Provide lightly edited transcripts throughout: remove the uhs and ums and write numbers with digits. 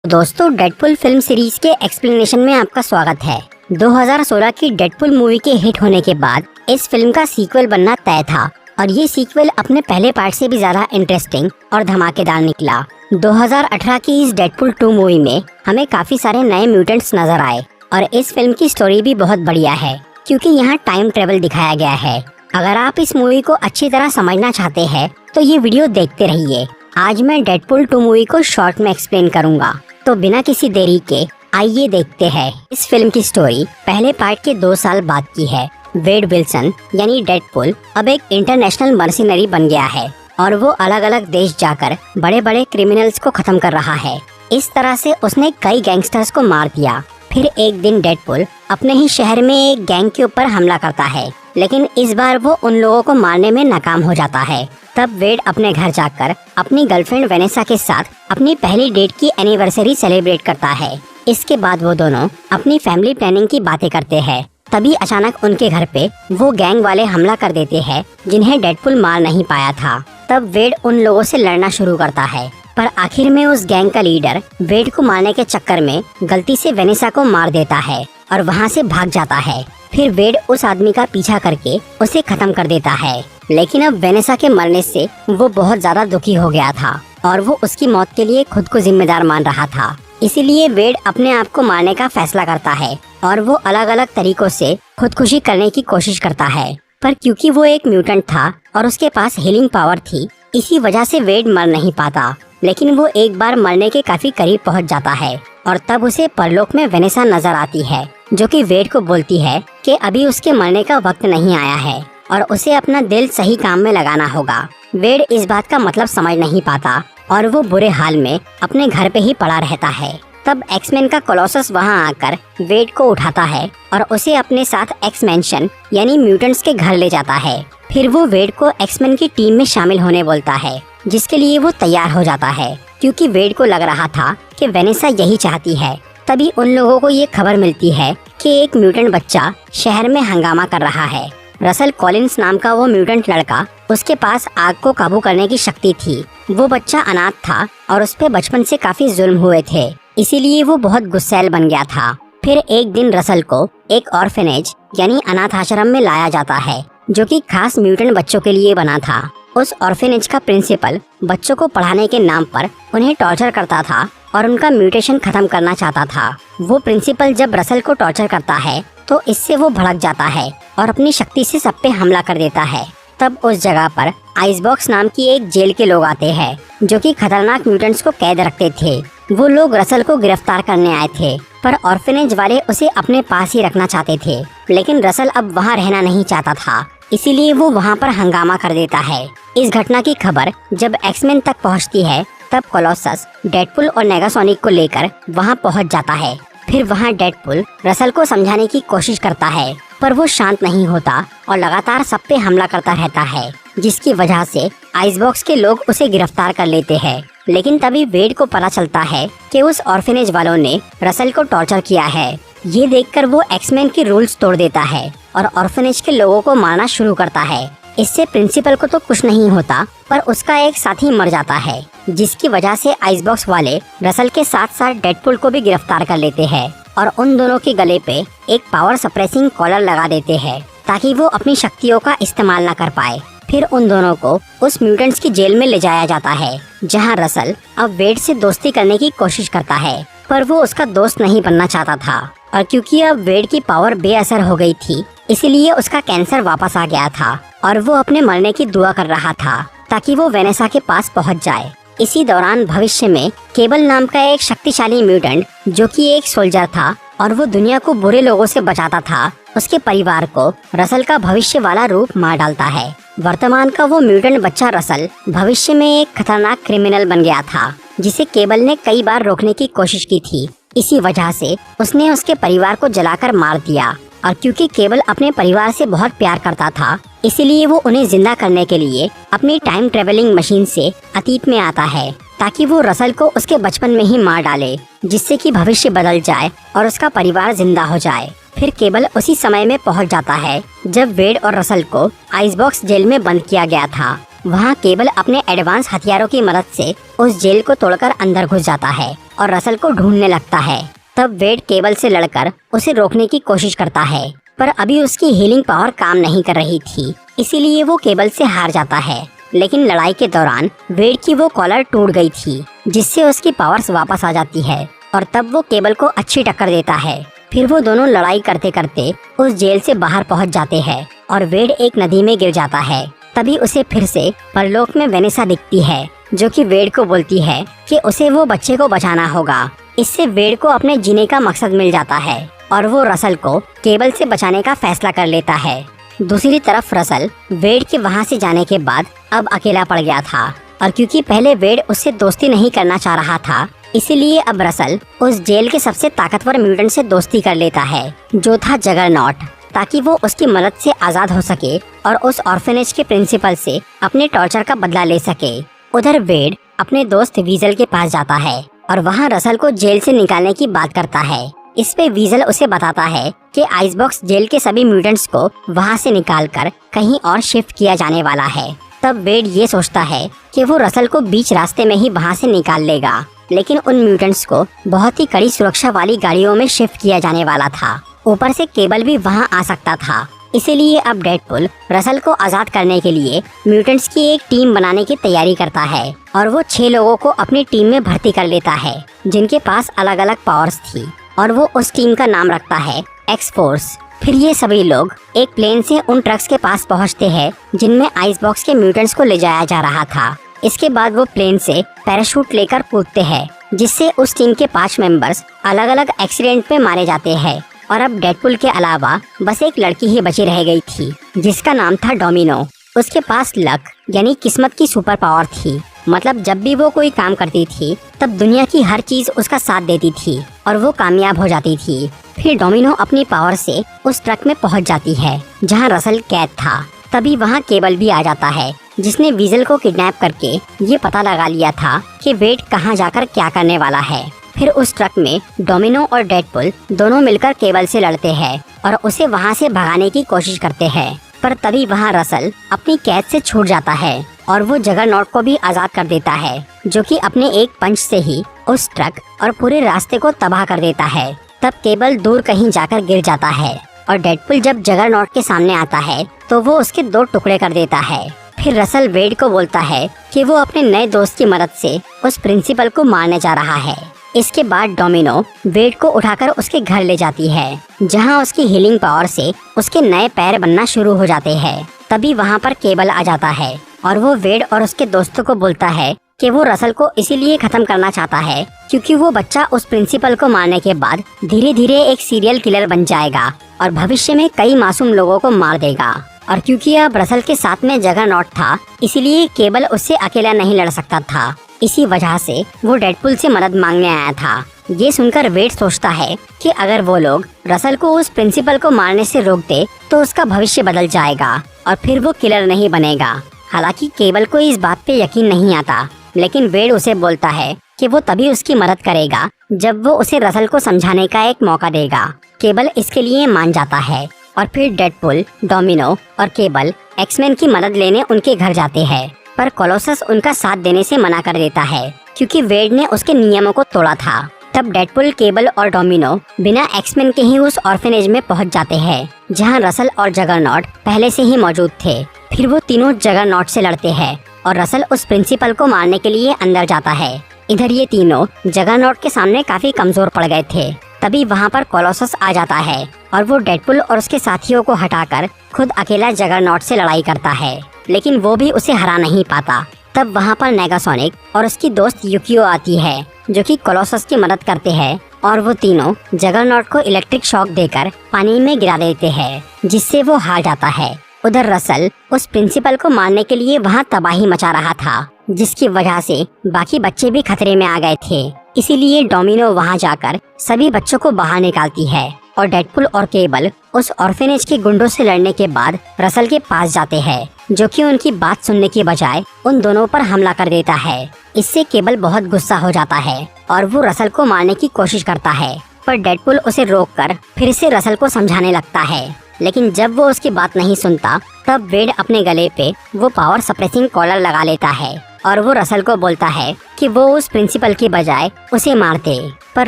दोस्तों, Deadpool film series के explanation में आपका स्वागत है। 2016 की डेडपुल मूवी के हिट होने के बाद इस फिल्म का सीक्वल बनना तय था और ये सीक्वल अपने पहले पार्ट से भी ज्यादा इंटरेस्टिंग और धमाकेदार निकला। 2018 की इस डेडपुल 2 मूवी में हमें काफी सारे नए म्यूटेंट्स नजर आए और इस फिल्म की स्टोरी भी बहुत बढ़िया है क्योंकि यहाँ टाइम ट्रेवल दिखाया गया है। अगर आप इस मूवी को अच्छी तरह समझना चाहते हैं तो ये वीडियो देखते रहिए। आज मैं डेडपुल 2 मूवी को शॉर्ट में एक्सप्लेन करूंगा, तो बिना किसी देरी के आइए देखते हैं। इस फिल्म की स्टोरी पहले पार्ट के 2 साल बाद की है। वेड विल्सन यानी डेडपुल अब एक इंटरनेशनल मर्सिनरी बन गया है और वो अलग अलग देश जाकर बड़े बड़े क्रिमिनल्स को खत्म कर रहा है। इस तरह से उसने कई गैंगस्टर्स को मार दिया। फिर एक दिन डेडपुल अपने ही शहर में एक गैंग के ऊपर हमला करता है, लेकिन इस बार वो उन लोगों को मारने में नाकाम हो जाता है। तब वेड अपने घर जाकर अपनी गर्लफ्रेंड वेनेसा के साथ अपनी पहली डेट की एनिवर्सरी सेलिब्रेट करता है। इसके बाद वो दोनों अपनी फैमिली प्लानिंग की बातें करते हैं। तभी अचानक उनके घर पे वो गैंग वाले हमला कर देते हैं जिन्हें डेडपुल मार नहीं पाया था। तब वेड उन लोगों से लड़ना शुरू करता है, पर आखिर में उस गैंग का लीडर वेड को मारने के चक्कर में गलती से वेनेसा को मार देता है और वहाँ से भाग जाता है। फिर वेड उस आदमी का पीछा करके उसे खत्म कर देता है, लेकिन अब वेनेसा के मरने से वो बहुत ज्यादा दुखी हो गया था और वो उसकी मौत के लिए खुद को जिम्मेदार मान रहा था। इसीलिए वेड अपने आप को मारने का फैसला करता है और वो अलग अलग तरीकों से खुदकुशी करने की कोशिश करता है। पर क्योंकि वो एक म्यूटेंट था और उसके पास हीलिंग पावर थी, इसी वजह से वेड मर नहीं पाता। लेकिन वो एक बार मरने के काफी करीब पहुंच जाता है और तब उसे परलोक में वेनेसा नजर आती है, जो कि वेड को बोलती है कि अभी उसके मरने का वक्त नहीं आया है और उसे अपना दिल सही काम में लगाना होगा। वेड इस बात का मतलब समझ नहीं पाता और वो बुरे हाल में अपने घर पे ही पड़ा रहता है। तब एक्समैन का कोलोसस वहां आकर वेड को उठाता है और उसे अपने साथ एक्स मैंशन यानी म्यूटेंट्स के घर ले जाता है। फिर वो वेड को एक्समैन की टीम में शामिल होने बोलता है, जिसके लिए वो तैयार हो जाता है क्योंकि वेड को लग रहा था कि वेनेसा यही चाहती है। तभी उन लोगों को ये खबर मिलती है कि एक म्यूटेंट बच्चा शहर में हंगामा कर रहा है। रसल कॉलिंस नाम का वो म्यूटेंट लड़का, उसके पास आग को काबू करने की शक्ति थी। वो बच्चा अनाथ था और उस पे बचपन से काफी जुल्म हुए थे, इसीलिए वो बहुत गुस्सैल बन गया था। फिर एक दिन रसल को एक ऑर्फेनेज यानी अनाथ आश्रम में लाया जाता है, जो कि खास म्यूटेंट बच्चों के लिए बना था। उस ऑर्फेनेज का प्रिंसिपल बच्चों को पढ़ाने के नाम पर उन्हें टॉर्चर करता था और उनका म्यूटेशन खत्म करना चाहता था। वो प्रिंसिपल जब रसल को टॉर्चर करता है तो इससे वो भड़क जाता है और अपनी शक्ति से सब पे हमला कर देता है। तब उस जगह पर आइसबॉक्स नाम की एक जेल के लोग आते हैं, जो कि खतरनाक म्यूटेंट्स को कैद रखते थे। वो लोग रसल को गिरफ्तार करने आए थे, पर ऑर्फेनेज वाले उसे अपने पास ही रखना चाहते थे। लेकिन रसल अब वहाँ रहना नहीं चाहता था, इसीलिए वो वहाँ पर हंगामा कर देता है। इस घटना की खबर जब एक्समैन तक पहुँचती है, तब कोलोसस डेडपुल और नेगासोनिक को लेकर वहाँ पहुँच जाता है। फिर वहाँ डेडपुल रसल को समझाने की कोशिश करता है, पर वो शांत नहीं होता और लगातार सब पे हमला करता रहता है, जिसकी वजह से आइसबॉक्स के लोग उसे गिरफ्तार कर लेते हैं। लेकिन तभी वेड को पता चलता है कि उस ऑर्फेनेज वालों ने रसल को टॉर्चर किया है। ये देखकर वो एक्समैन के रूल्स तोड़ देता है और ऑर्फेनेज के लोगों को मारना शुरू करता है। इससे प्रिंसिपल को तो कुछ नहीं होता, पर उसका एक साथी मर जाता है, जिसकी वजह से आइसबॉक्स वाले रसल के साथ साथ डेडपुल को भी गिरफ्तार कर लेते हैं और उन दोनों के गले पे एक पावर सप्रेसिंग कॉलर लगा देते हैं ताकि वो अपनी शक्तियों का इस्तेमाल न कर पाए। फिर उन दोनों को उस म्यूटेंट्स की जेल में ले जाया जाता है, जहां रसल अब वेड से दोस्ती करने की कोशिश करता है, पर वो उसका दोस्त नहीं बनना चाहता था। और क्योंकि अब वेड की पावर बेअसर हो गई थी, इसीलिए उसका कैंसर वापस आ गया था और वो अपने मरने की दुआ कर रहा था ताकि वो वेनेसा के पास पहुंच जाए। इसी दौरान भविष्य में केबल नाम का एक शक्तिशाली म्यूटेंट, जो कि एक सोल्जर था और वो दुनिया को बुरे लोगों से बचाता था, उसके परिवार को रसल का भविष्य वाला रूप मार डालता है। वर्तमान का वो म्यूटेंट बच्चा रसल भविष्य में एक खतरनाक क्रिमिनल बन गया था, जिसे केबल ने कई बार रोकने की कोशिश की थी। इसी वजह से उसने उसके परिवार को जलाकर मार दिया और क्योंकि केबल अपने परिवार से बहुत प्यार करता था, इसीलिए वो उन्हें जिंदा करने के लिए अपनी टाइम ट्रेवलिंग मशीन से अतीत में आता है ताकि वो रसल को उसके बचपन में ही मार डाले, जिससे कि भविष्य बदल जाए और उसका परिवार जिंदा हो जाए। फिर केबल उसी समय में पहुंच जाता है जब वेड और रसल को आइसबॉक्स जेल में बंद किया गया था। वहाँ केबल अपने एडवांस हथियारों की मदद से उस जेल को तोड़कर अंदर घुस जाता है और रसल को ढूंढने लगता है। तब वेड केबल से लड़कर उसे रोकने की कोशिश करता है, पर अभी उसकी हीलिंग पावर काम नहीं कर रही थी, इसीलिए वो केबल से हार जाता है। लेकिन लड़ाई के दौरान वेड की वो कॉलर टूट गई थी, जिससे उसकी पावर्स वापस आ जाती है और तब वो केबल को अच्छी टक्कर देता है। फिर वो दोनों लड़ाई करते करते उस जेल से बाहर पहुंच जाते हैं और वेड एक नदी में गिर जाता है। तभी उसे फिर से परलोक में वेनेसा दिखती है, जो कि वेड को बोलती है कि उसे वो बच्चे को बचाना होगा। इससे वेड को अपने जीने का मकसद मिल जाता है और वो रसल को केबल से बचाने का फैसला कर लेता है। दूसरी तरफ रसल वेड के वहाँ से जाने के बाद अब अकेला पड़ गया था, और क्योंकि पहले वेड उससे दोस्ती नहीं करना चाह रहा था, इसीलिए अब रसल उस जेल के सबसे ताकतवर म्यूटेंट से दोस्ती कर लेता है, जो था जगरनॉट, ताकि वो उसकी मदद से आजाद हो सके और उस ऑर्फनेज के प्रिंसिपल से अपने टॉर्चर का बदला ले सके। उधर वेड अपने दोस्त वीजल के पास जाता है और वहाँ रसल को जेल से निकालने की बात करता है। इस पे वीजल उसे बताता है कि आइसबॉक्स जेल के सभी म्यूटेंट्स को वहाँ से निकालकर कहीं और शिफ्ट किया जाने वाला है। तब वेड ये सोचता है कि वो रसल को बीच रास्ते में ही वहाँ से निकाल लेगा, लेकिन उन म्यूटेंट्स को बहुत ही कड़ी सुरक्षा वाली गाड़ियों में शिफ्ट किया जाने वाला था। ऊपर से केबल भी वहाँ आ सकता था, इसीलिए अब डेडपुल रसल को आजाद करने के लिए म्यूटेंट्स की एक टीम बनाने की तैयारी करता है और वो 6 लोगों को अपनी टीम में भर्ती कर लेता है, जिनके पास अलग अलग पावर्स थी, और वो उस टीम का नाम रखता है एक्स फोर्स। फिर ये सभी लोग एक प्लेन से उन ट्रक्स के पास पहुंचते हैं जिनमें आइसबॉक्स के म्यूटेंट्स को ले जाया जा रहा था। इसके बाद वो प्लेन से पैराशूट लेकर कूदते हैं, जिससे उस टीम के 5 मेंबर्स अलग अलग एक्सीडेंट में मारे जाते हैं। और अब डेडपुल के अलावा बस एक लड़की ही बची रह गई थी, जिसका नाम था डोमिनो। उसके पास लक यानी किस्मत की सुपर पावर थी, मतलब जब भी वो कोई काम करती थी तब दुनिया की हर चीज उसका साथ देती थी और वो कामयाब हो जाती थी। फिर डोमिनो अपनी पावर से उस ट्रक में पहुंच जाती है जहां रसल कैद था। तभी वहां केबल भी आ जाता है, जिसने वीजल को किडनैप करके ये पता लगा लिया था कि वेड कहां जाकर क्या करने वाला है। फिर उस ट्रक में डोमिनो और डेडपुल दोनों मिलकर केबल से लड़ते हैं और उसे वहां से भगाने की कोशिश करते हैं, पर तभी वहां रसल अपनी कैद से छूट जाता है और वो जगरनॉट को भी आजाद कर देता है, जो कि अपने एक पंच से ही उस ट्रक और पूरे रास्ते को तबाह कर देता है। तब केबल दूर कहीं जाकर गिर जाता है और डेडपुल जब जगरनॉट के सामने आता है तो वो उसके 2 टुकड़े कर देता है। फिर रसल वेड को बोलता है कि वो अपने नए दोस्त की मदद से उस प्रिंसिपल को मारने जा रहा है। इसके बाद डोमिनो वेड को उठाकर उसके घर ले जाती है, जहां उसकी हीलिंग पावर से उसके नए पैर बनना शुरू हो जाते हैं। तभी वहां पर केबल आ जाता है और वो वेड और उसके दोस्तों को बोलता है कि वो रसल को इसीलिए खत्म करना चाहता है क्योंकि वो बच्चा उस प्रिंसिपल को मारने के बाद धीरे धीरे एक सीरियल किलर बन जाएगा और भविष्य में कई मासूम लोगों को मार देगा। और क्योंकि अब रसल के साथ में जगरनॉट था, इसीलिए केबल उससे अकेला नहीं लड़ सकता था। इसी वजह से वो डेडपुल से मदद मांगने आया था। ये सुनकर वेड सोचता है कि अगर वो लोग रसल को उस प्रिंसिपल को मारने से रोक दे तो उसका भविष्य बदल जाएगा और फिर वो किलर नहीं बनेगा। हालांकि केबल को इस बात पे यकीन नहीं आता, लेकिन वेड उसे बोलता है कि वो तभी उसकी मदद करेगा जब वो उसे रसल को समझाने का एक मौका देगा। केबल इसके लिए मान जाता है और फिर डेडपुल, डोमिनो और केबल एक्समैन की मदद लेने उनके घर जाते हैं, पर कोलोसस उनका साथ देने से मना कर देता है क्योंकि वेड ने उसके नियमों को तोड़ा था। तब डेडपुल, केबल और डोमिनो बिना एक्समैन के ही उस ऑर्फनेज में पहुंच जाते हैं जहां रसल और जगरनॉट पहले से ही मौजूद थे। फिर वो तीनों जगरनॉट से लड़ते हैं और रसल उस प्रिंसिपल को मारने के लिए अंदर जाता है। इधर ये तीनों जगरनॉट के सामने काफी कमजोर पड़ गए थे। तभी वहाँ पर कोलोसस आ जाता है और वो डेडपुल और उसके साथियों को हटाकर खुद अकेला जगरनॉट से लड़ाई करता है, लेकिन वो भी उसे हरा नहीं पाता। तब वहाँ पर नेगासोनिक और उसकी दोस्त युकियो आती है, जो कि कोलोसस की मदद करते हैं और वो तीनों जगरनॉट को इलेक्ट्रिक शॉक देकर पानी में गिरा देते हैं, जिससे वो हार जाता है। उधर रसल उस प्रिंसिपल को मारने के लिए वहाँ तबाही मचा रहा था, जिसकी वजह से बाकी बच्चे भी खतरे में आ गए थे। इसीलिए डोमिनो वहाँ जाकर सभी बच्चों को बाहर निकालती है और डेडपुल और केबल उस ऑर्फेनेज के गुंडों से लड़ने के बाद रसल के पास जाते हैं, जो कि उनकी बात सुनने के बजाय उन दोनों पर हमला कर देता है। इससे केबल बहुत गुस्सा हो जाता है और वो रसल को मारने की कोशिश करता है, पर डेडपुल उसे रोककर फिर से रसल को समझाने लगता है। लेकिन जब वो उसकी बात नहीं सुनता, तब वेड अपने गले पे वो पावर सप्रेसिंग कॉलर लगा लेता है और वो रसल को बोलता है कि वो उस प्रिंसिपल की बजाय उसे मार दे, पर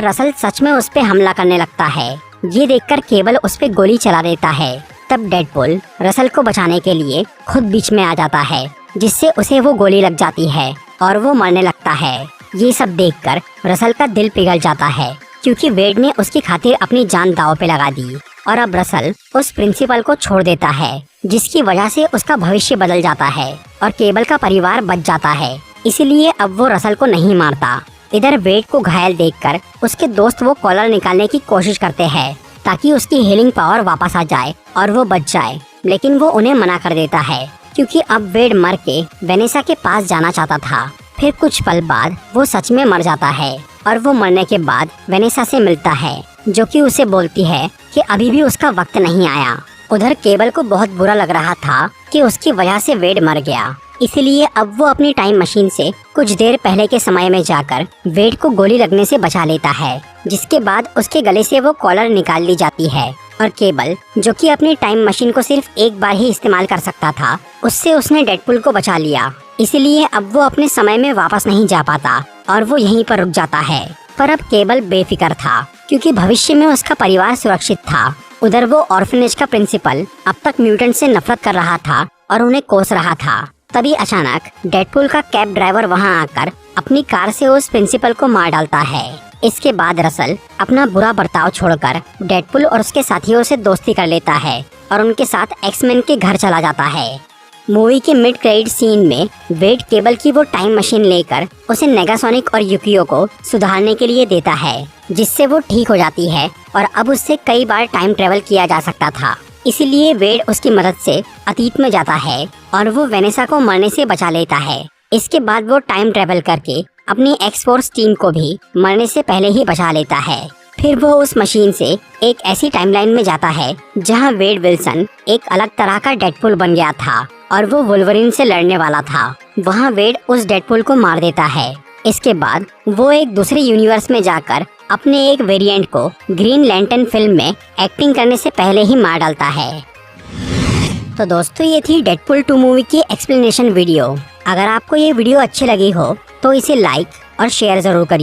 रसल सच में उस पे हमला करने लगता है। ये देखकर केबल उस पे गोली चला देता है। तब डेडपुल रसल को बचाने के लिए खुद बीच में आ जाता है, जिससे उसे वो गोली लग जाती है और वो मरने लगता है। ये सब देखकर रसल का दिल पिघल जाता है, क्योंकि वेड ने उसकी खातिर अपनी जान दांव पे लगा दी और अब रसल उस प्रिंसिपल को छोड़ देता है, जिसकी वजह से उसका भविष्य बदल जाता है और केबल का परिवार बच जाता है। इसीलिए अब वो रसल को नहीं मारता। इधर वेड को घायल देखकर उसके दोस्त वो कॉलर निकालने की कोशिश करते हैं ताकि उसकी हीलिंग पावर वापस आ जाए और वो बच जाए, लेकिन वो उन्हें मना कर देता है, क्योंकि अब वेड मर के वेनेसा के पास जाना चाहता था। फिर कुछ पल बाद वो सच में मर जाता है और वो मरने के बाद वेनेसा से मिलता है, जो कि उसे बोलती है कि अभी भी उसका वक्त नहीं आया। उधर केबल को बहुत बुरा लग रहा था कि उसकी वजह से वेड मर गया, इसलिए अब वो अपनी टाइम मशीन से कुछ देर पहले के समय में जाकर वेड को गोली लगने से बचा लेता है, जिसके बाद उसके गले से वो कॉलर निकाल ली जाती है और केबल, जो कि अपनी टाइम मशीन को सिर्फ एक बार ही इस्तेमाल कर सकता था, उससे उसने डेडपुल को बचा लिया। इसीलिए अब वो अपने समय में वापस नहीं जा पाता और वो यहीं पर रुक जाता है। पर अब केबल बेफिक्र था, क्योंकि भविष्य में उसका परिवार सुरक्षित था। उधर वो ऑर्फनेज का प्रिंसिपल अब तक म्यूटेंट से नफरत कर रहा था और उन्हें कोस रहा था। तभी अचानक डेडपुल का कैब ड्राइवर वहां आकर अपनी कार से उस प्रिंसिपल को मार डालता है। इसके बाद रसल अपना बुरा बर्ताव छोड़कर डेडपुल और उसके साथियों से दोस्ती कर लेता है और उनके साथ एक्समैन के घर चला जाता है। मूवी के मिड क्रेडिट सीन में वेड केबल की वो टाइम मशीन लेकर उसे नेगासोनिक और युकियो को सुधारने के लिए देता है, जिससे वो ठीक हो जाती है और अब उससे कई बार टाइम ट्रेवल किया जा सकता था। इसीलिए वेड उसकी मदद से अतीत में जाता है और वो वेनेसा को मरने से बचा लेता है। इसके बाद वो टाइम ट्रेवल करके अपनी एक्स-फोर्स टीम को भी मरने से पहले ही बचा लेता है। फिर वो उस मशीन से एक ऐसी टाइमलाइन में जाता है जहां वेड विल्सन एक अलग तरह का डेडपुल बन गया था और वो वुल्वरीन से लड़ने वाला था। वहां वेड उस डेडपुल को मार देता है। इसके बाद वो एक दूसरे यूनिवर्स में जाकर अपने एक वेरिएंट को ग्रीन लैंटर्न फिल्म में एक्टिंग करने से पहले ही मार डालता है। तो दोस्तों, ये थी डेडपुल 2 मूवी की एक्सप्लेनेशन वीडियो। अगर आपको ये वीडियो अच्छी लगी हो तो इसे लाइक और शेयर जरूर करिए।